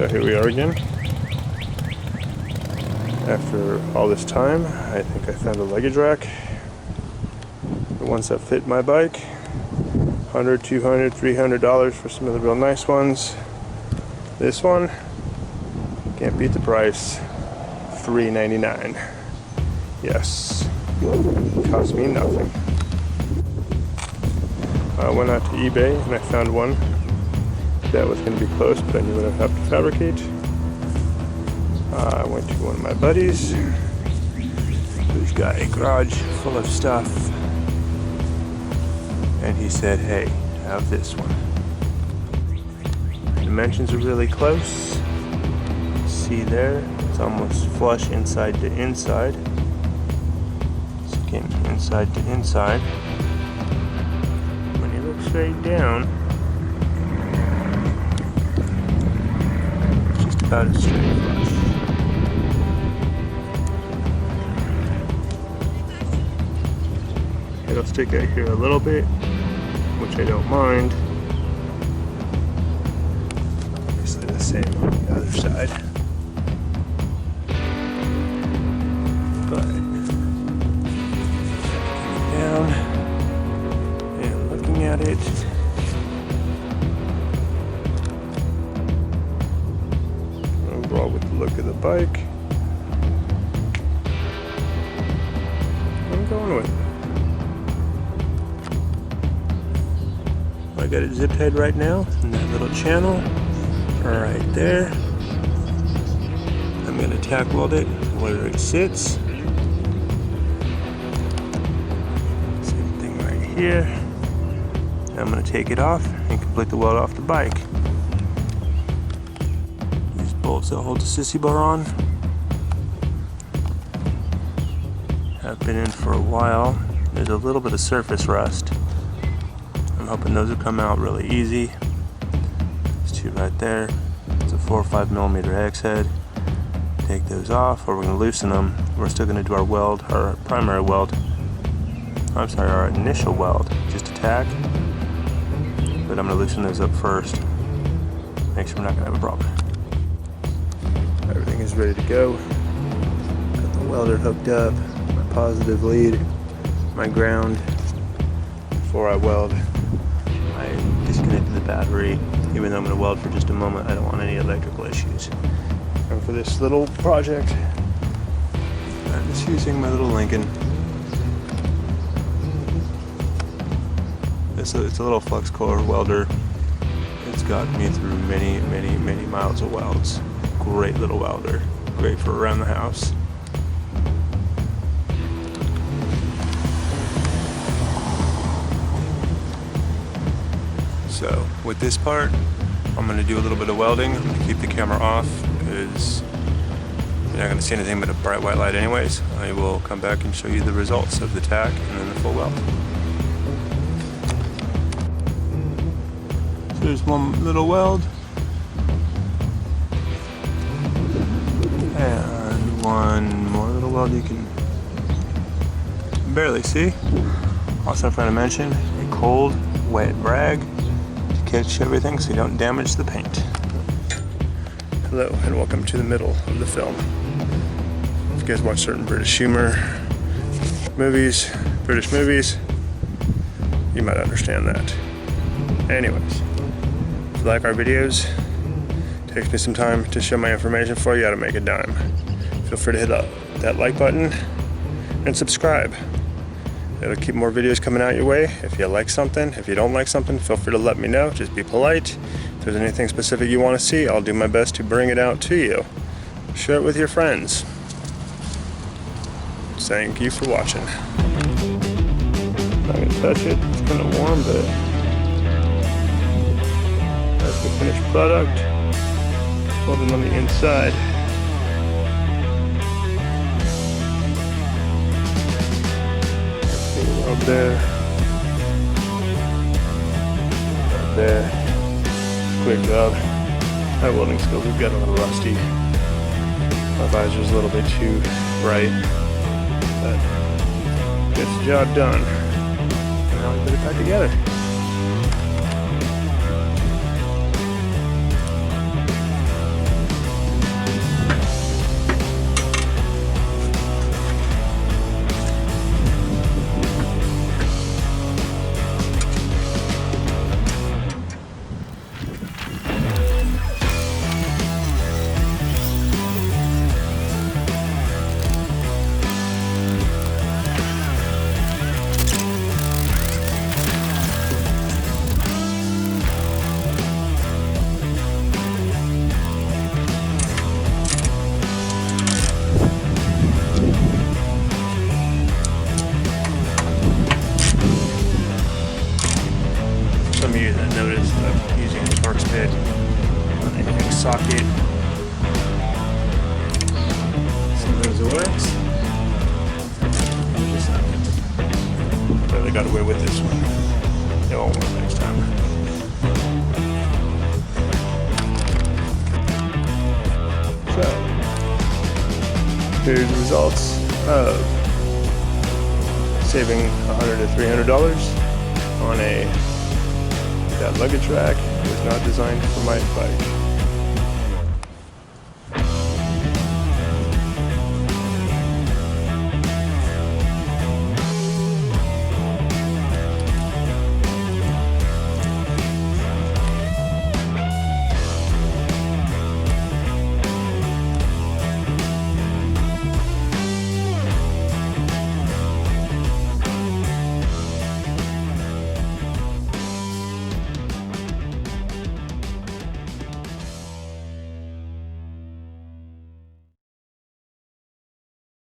So here we are again. After all this time, I think I found a luggage rack. The ones that fit my bike. $100, $200, $300 for some of the real nice ones. This one, can't beat the price. $3.99. Yes, cost me nothing. I went out to eBay and I found one that was going to be close, but I knew I'd have to fabricate. I went to one of my buddies who's got a garage full of stuff, and he said, hey, have this one. Dimensions are really close. See there, it's almost flush inside to inside. So again, inside to inside. When you look straight down, it's just about a straight flush. It'll stick out here a little bit, which I don't mind. Obviously the same on the other side. But down and looking at it, overall with the look of the bike, I'm going with it. I got it zip tied right now in that little channel right there. I'm going to tack weld it where it sits. Same thing right here. I'm going to take it off and complete the weld off the bike. These bolts that hold the sissy bar on have been in for a while. There's a little bit of surface rust. I'm hoping those will come out really easy. There's two right there. It's a 4 or 5 millimeter hex head. Take those off, or we're going to loosen them. We're still going to do our weld, our primary weld. I'm sorry, our initial weld, just a tack. But I'm going to loosen those up first. Make sure we're not going to have a problem. Everything is ready to go. Got the welder hooked up, my positive lead, my ground. Before I weld, I disconnected the battery. Even though I'm going to weld for just a moment, I don't want any electrical issues. And for this little project, I'm just using my little Lincoln. It's a little flux core welder. It's gotten me through many, many, many miles of welds. Great little welder. Great for around the house. So with this part, I'm going to do a little bit of welding. I'm going to keep the camera off because you're not going to see anything but a bright white light anyways. I will come back and show you the results of the tack and then the full weld. So there's one little weld and one more little weld you can barely see. Also I forgot to mention a cold, wet rag. Catch everything so you don't damage the paint. Hello and welcome to the middle of the film. If you guys watch certain British humor movies, British movies, you might understand that. Anyways, if you like our videos, it takes me some time to show my information for you how to make a dime. Feel free to hit that like button and subscribe. It'll keep more videos coming out your way. If you like something, if you don't like something, feel free to let me know. Just be polite. If there's anything specific you want to see, I'll do my best to bring it out to you. Share it with your friends. Thank you for watching. I'm not going to touch it. It's kind of warm, but that's the finished product. Welded on the inside. Up there, right there. Quick job. My welding skills have got a little rusty. My visor's a little bit too bright, but gets the job done. And now we put it back together. noticed I'm using a Torx bit on a hex socket. Sometimes it works. Just not. But I got away with this one. It won't work next time. So, here's the results of saving $100 to $300 on that luggage rack. It was not designed for my bike.